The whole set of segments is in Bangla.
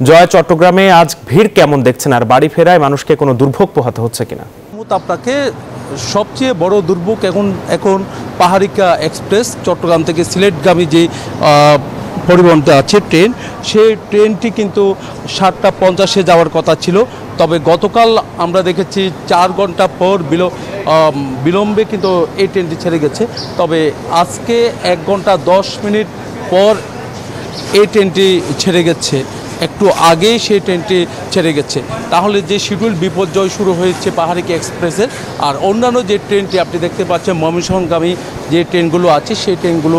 জয়, চট্টগ্রামে আজ ভিড় কেমন দেখছেন, আর বাড়ি ফেরায় মানুষকে কোনো দুর্ভোগ পোহাতে হচ্ছে কিনা? আপনাকে সবচেয়ে বড় দুর্ভোগ এখন পাহাড়িকা এক্সপ্রেস চট্টগ্রাম থেকে সিলেটগামী যে পরিবহনটা আছে ট্রেন, সেই ট্রেনটি কিন্তু 7:50 যাওয়ার কথা ছিল। তবে গতকাল আমরা দেখেছি 4 ঘন্টা পর বিলম্বে কিন্তু এই ট্রেনটি ছেড়ে গেছে। তবে আজকে 1 ঘন্টা 10 মিনিট পর এই ট্রেনটি ছেড়ে গেছে, একটু আগেই সেই ট্রেনটি ছেড়ে গেছে। তাহলে যে শিডিউল বিপর্যয় শুরু হয়েছে পাহাড়িকা এক্সপ্রেসের, আর অন্যান্য যে ট্রেনটি আপনি দেখতে পাচ্ছেন ময়মনসিংহগামী যে ট্রেনগুলো আছে সেই ট্রেনগুলো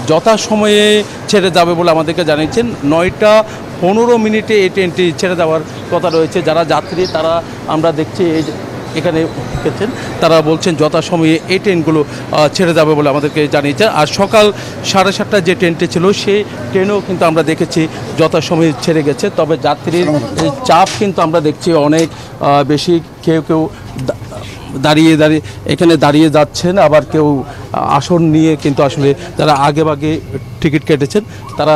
যথাসময়ে ছেড়ে যাবে বলে আমাদেরকে জানিয়েছেন। 9:15 এই ট্রেনটি ছেড়ে যাওয়ার কথা রয়েছে। যারা যাত্রী তারা আমরা দেখছি এখানে দেখছেন, তারা বলছেন যথাসময়ে এই ট্রেনগুলো ছেড়ে যাবে বলে আমাদেরকে জানিয়েছে। আর সকাল 7:30 যে ট্রেনটি ছিল সেই ট্রেনও কিন্তু আমরা দেখেছি যথাসময়ে ছেড়ে গেছে। তবে যাত্রীর চাপ কিন্তু আমরা দেখছি অনেক বেশি। কেউ দাঁড়িয়ে এখানে দাঁড়িয়ে যাচ্ছেন, আবার কেউ আসন নিয়ে কিন্তু আসলে যারা আগেভাগে টিকিট কেটেছেন তারা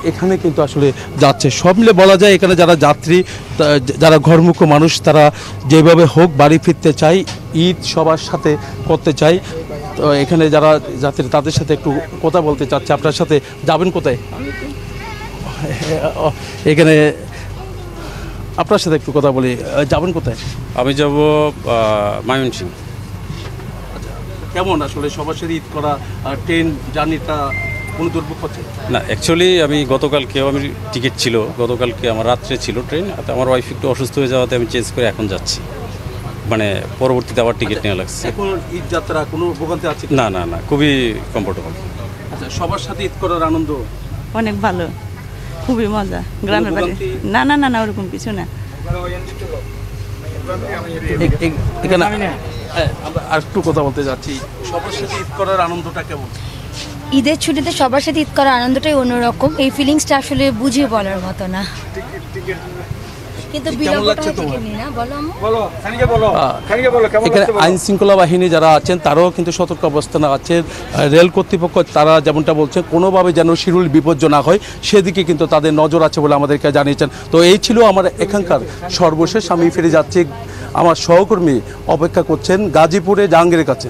এখানে কিন্তু আসলে যাচ্ছে। সব মিলে বলা যায় এখানে যারা যাত্রী, যারা ঘরমুখ মানুষ, তারা যেভাবে হোক বাড়ি ফিরতে চায়, ঈদ সবার সাথে করতে চায়। তো এখানে যারা যাত্রী তাদের সাথে একটু কথা বলতে চাচ্ছে। আপনার সাথে যাবেন কোথায়? এখানে আপনার সাথে একটু কথা বলি, যাবেন কোথায়? আমি যাব ময়মনসিংহ। কেমন আসলে সবার সাথে ঈদ করা ট্রেন জার্নিটা কোনো দুর্ভোগ হচ্ছে? না, অ্যাকচুয়ালি আমি গতকালকেও আমি টিকিট ছিল, গতকালকে আমার রাত্রে ছিল ট্রেন। আমার ওয়াইফ একটু অসুস্থ হয়ে যাওয়াতে আমি চেঞ্জ করে এখন যাচ্ছি, মানে পরবর্তীতে আবার টিকিট নেওয়া লাগছে। এখন ঈদ যাত্রা কোনো ভোগান্তি আছে? না না না, খুবই কমফোর্টেবল। আচ্ছা, সবার সাথে ঈদ করার আনন্দ অনেক ভালো, খুবই মজা। গ্রামের বাড়ি না না না না ওরকম কিছু না। এখানে আমরা আর একটু কথা বলতে যাচ্ছি, সবার সাথে ঈদ করার আনন্দটা কেমন? ঈদের ছুটিতে সবার সাথে ঈদ করার আনন্দটাই অন্যরকম। এই ফিলিংসটা আসলে বুঝিয়ে বলার মতো না। কিন্তু এখানে আইন শৃঙ্খলা বাহিনী যারা আছেন তারাও কিন্তু সতর্ক অবস্থানে আছেন। রেল কর্তৃপক্ষ তারা যেমনটা বলছেন কোনোভাবে যেন শিডিউল বিপর্যয় না হয় সেদিকে কিন্তু তাদের নজর আছে বলে আমাদেরকে জানিয়েছেন। তো এই ছিল আমার এখানকার সর্বশেষ। আমি ফিরে যাচ্ছি, আমার সহকর্মী অপেক্ষা করছেন গাজীপুরে জাহাঙ্গীরের কাছে।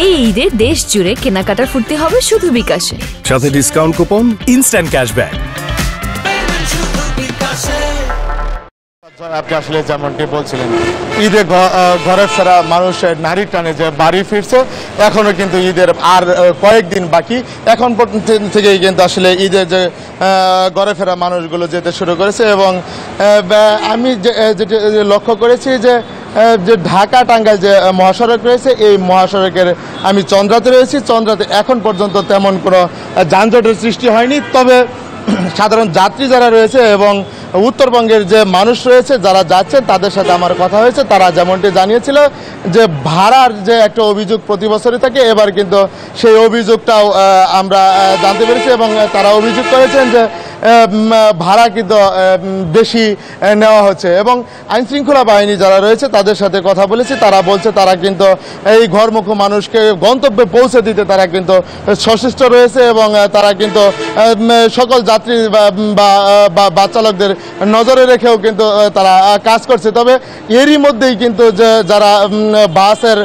এই ঈদে দেশ জুড়ে কেনাকাটার ফুর্তি হবে শুধু বিকাশে, সাথে ডিসকাউন্ট কুপন, ইনস্ট্যান্ট ক্যাশব্যাক। আপনি আসলে যেমনটি বলছিলেন, ঈদে ঘরে ফেরা মানুষ নারী টানে যে বাড়ি ফিরছে, এখনও কিন্তু ঈদের আর কয়েকদিন বাকি। এখন থেকেই কিন্তু আসলে ঈদের যে ঘরে ফেরা মানুষগুলো যেতে শুরু করেছে। এবং আমি যেটি লক্ষ্য করেছি যে ঢাকা টাঙ্গাইল যে মহাসড়ক রয়েছে, এই মহাসড়কের আমি চন্দ্রাতে রয়েছি। চন্দ্রাতে এখন পর্যন্ত তেমন কোনো যানজটের সৃষ্টি হয়নি। তবে সাধারণ যাত্রী যারা রয়েছে এবং উত্তরবঙ্গের যে মানুষ রয়েছে যারা যাচ্ছেন তাদের সাথে আমার কথা হয়েছে, তারা যেমনটি জানিয়েছিল যে ভাড়ার যে একটা অভিযোগ প্রতি বছরই থাকে, এবার কিন্তু সেই অভিযোগটাও আমরা জানতে পেরেছি। এবং তারা অভিযোগ করেছেন যে ভাড়া কিন্তু বেশি নেওয়া হচ্ছে। এবং আইনশৃঙ্খলা বাহিনী যারা রয়েছে তাদের সাথে কথা বলেছি, তারা বলছে তারা কিন্তু এই ঘরমুখ মানুষকে গন্তব্যে পৌঁছে দিতে তারা কিন্তু সচেষ্ট রয়েছে। এবং তারা কিন্তু সকল যাত্রী বা বাচ্চালোকদের নজরে রেখেও কিন্তু তারা কাজ করছে। তবে এরই মধ্যেই কিন্তু যারা বাসের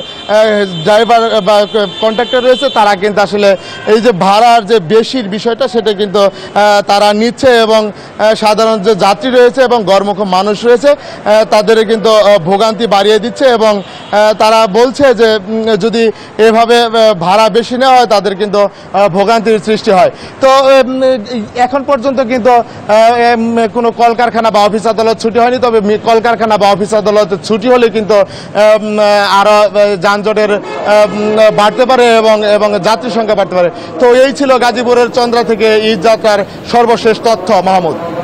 ড্রাইভার বা কন্ট্রাক্টর রয়েছে তারা কিন্তু আসলে এই যে ভাড়ার যে বেশির বিষয়টা সেটা কিন্তু তারা নিচ্ছে। এবং সাধারণ যে যাত্রী রয়েছে এবং ঘরমুখ মানুষ রয়েছে তাদের কিন্তু ভোগান্তি বাড়িয়ে দিচ্ছে। এবং তারা বলছে যে যদি এভাবে ভাড়া বেশি নেওয়া হয় তাদের কিন্তু ভোগান্তির সৃষ্টি হয়। তো এখন পর্যন্ত কিন্তু কোনো কলকারখানা বা অফিস আদালত ছুটি হয়নি। তবে কলকারখানা বা অফিস আদালত ছুটি হলে কিন্তু আরও যানজটের বাড়তে পারে এবং যাত্রী সংখ্যা বাড়তে পারে। তো এই ছিল গাজীপুরের চন্দ্রা থেকে ঈদ যাত্রার সর্বশেষ তথ্য। মাহমুদ।